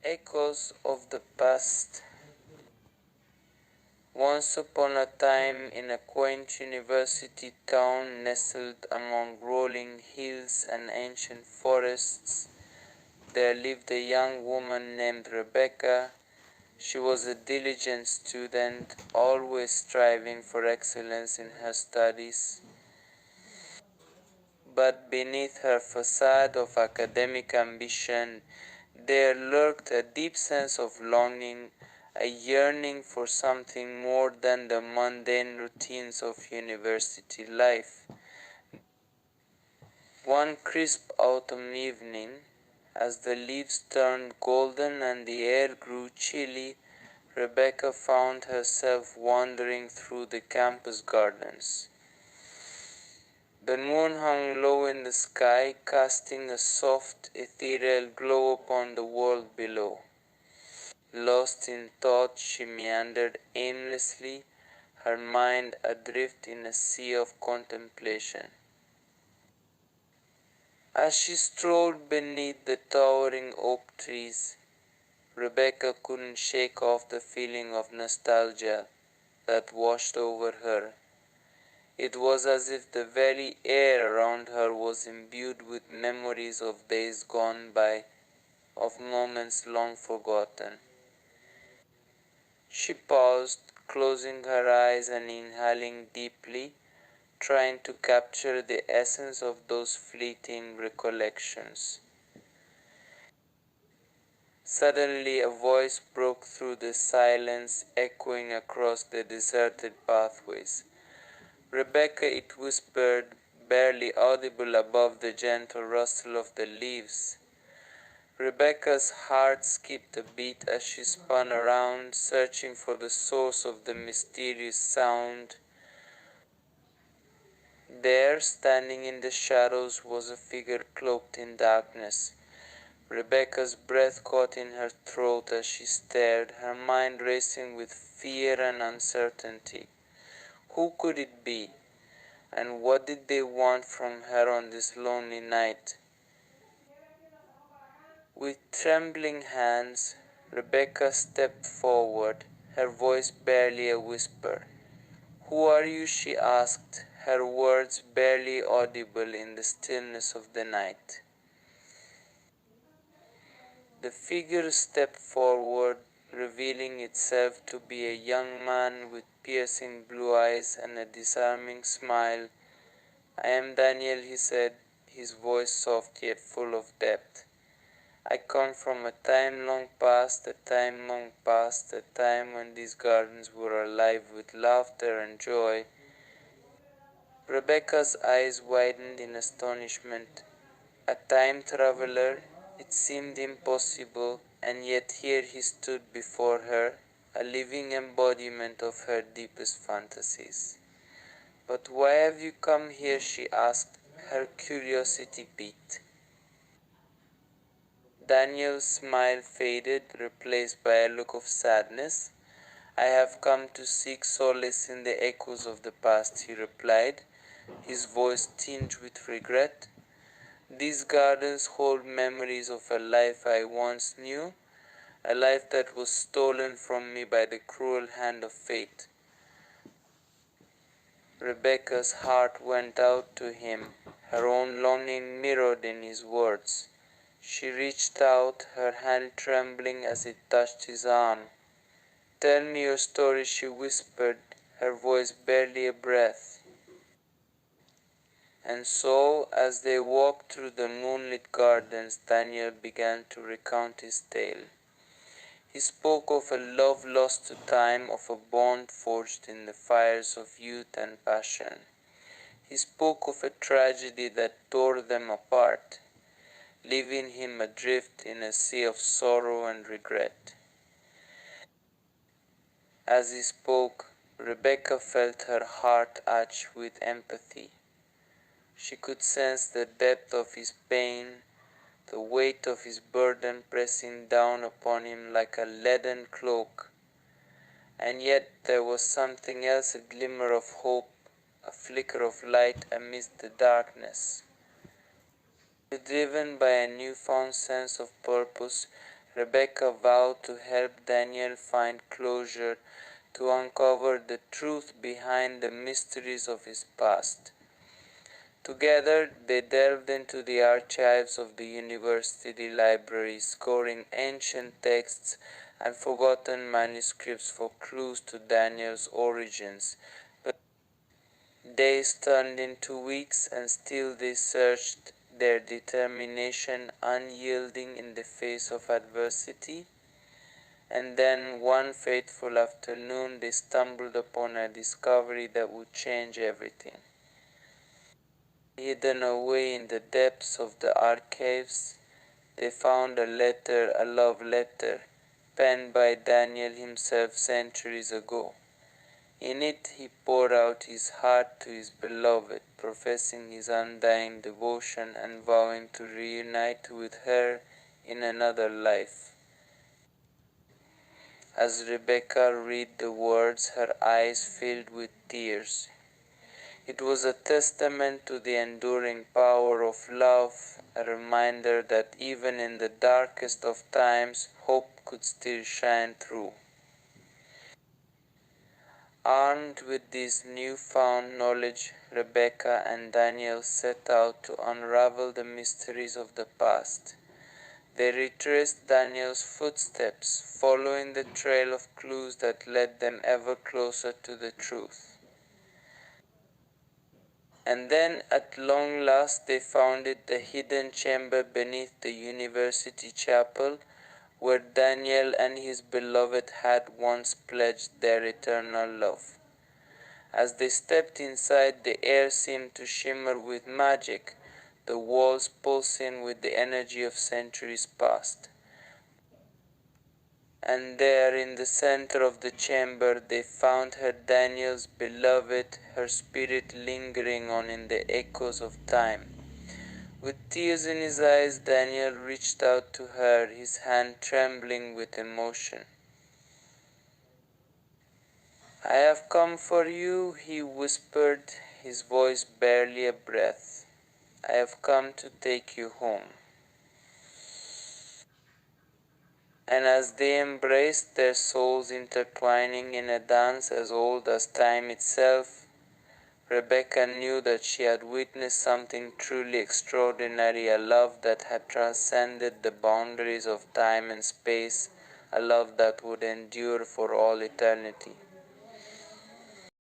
Echoes of the past. Once upon a time, in a quaint university town nestled among rolling hills and ancient forests, there lived a young woman named Rebecca. She was a diligent student, always striving for excellence in her studies. But beneath her facade of academic ambition, there lurked a deep sense of longing, a yearning for something more than the mundane routines of university life. One crisp autumn evening, as the leaves turned golden and the air grew chilly, Rebecca found herself wandering through the campus gardens. The moon hung low in the sky, casting a soft, ethereal glow upon the world below. Lost in thought, she meandered aimlessly, her mind adrift in a sea of contemplation. As she strolled beneath the towering oak trees, Rebecca couldn't shake off the feeling of nostalgia that washed over her. It was as if the very air around her was imbued with memories of days gone by, of moments long forgotten. She paused, closing her eyes and inhaling deeply, trying to capture the essence of those fleeting recollections. Suddenly a voice broke through the silence, echoing across the deserted pathways. "Rebecca," it whispered, barely audible above the gentle rustle of the leaves. Rebecca's heart skipped a beat as she spun around, searching for the source of the mysterious sound. There, standing in the shadows, was a figure cloaked in darkness. Rebecca's breath caught in her throat as she stared, her mind racing with fear and uncertainty. Who could it be? And what did they want from her on this lonely night? With trembling hands, Rebecca stepped forward, her voice barely a whisper. "Who are you?" she asked, her words barely audible in the stillness of the night. The figure stepped forward, revealing itself to be a young man with piercing blue eyes and a disarming smile. "I am Daniel," he said, his voice soft yet full of depth. "I come from a time long past, a time long past, a time when these gardens were alive with laughter and joy." Rebecca's eyes widened in astonishment. A time traveler? It seemed impossible, and yet here he stood before her, a living embodiment of her deepest fantasies. "But why have you come here?" she asked, her curiosity piqued. Daniel's smile faded, replaced by a look of sadness. "I have come to seek solace in the echoes of the past," he replied, his voice tinged with regret. "These gardens hold memories of a life I once knew, a life that was stolen from me by the cruel hand of fate." Rebecca's heart went out to him, her own longing mirrored in his words. She reached out, her hand trembling as it touched his arm. "Tell me your story," she whispered, her voice barely a breath. And so, as they walked through the moonlit gardens, Daniel began to recount his tale. He spoke of a love lost to time, of a bond forged in the fires of youth and passion. He spoke of a tragedy that tore them apart, leaving him adrift in a sea of sorrow and regret. As he spoke, Rebecca felt her heart arch with empathy. She could sense the depth of his pain, the weight of his burden pressing down upon him like a leaden cloak. And yet there was something else, a glimmer of hope, a flicker of light amidst the darkness. Driven by a newfound sense of purpose, Rebecca vowed to help Daniel find closure, to uncover the truth behind the mysteries of his past. Together, they delved into the archives of the university library, scouring ancient texts and forgotten manuscripts for clues to Daniel's origins. But days turned into weeks, and still they searched, their determination unyielding in the face of adversity. And then, one fateful afternoon, they stumbled upon a discovery that would change everything. Hidden away in the depths of the archives, they found a love letter, penned by Daniel himself centuries ago. In it, he poured out his heart to his beloved, professing his undying devotion and vowing to reunite with her in another life. As Rebecca read the words, her eyes filled with tears. It was a testament to the enduring power of love, a reminder that even in the darkest of times, hope could still shine through. Armed with this newfound knowledge, Rebecca and Daniel set out to unravel the mysteries of the past. They retraced Daniel's footsteps, following the trail of clues that led them ever closer to the truth. And then, at long last, they found it, the hidden chamber beneath the university chapel, where Daniel and his beloved had once pledged their eternal love. As they stepped inside, the air seemed to shimmer with magic, the walls pulsing with the energy of centuries past. And there, in the center of the chamber, they found her, Daniel's beloved, her spirit lingering on in the echoes of time. With tears in his eyes, Daniel reached out to her, his hand trembling with emotion. "I have come for you," he whispered, his voice barely a breath. "I have come to take you home." And as they embraced, their souls intertwining in a dance as old as time itself, Rebecca knew that she had witnessed something truly extraordinary, a love that had transcended the boundaries of time and space, a love that would endure for all eternity.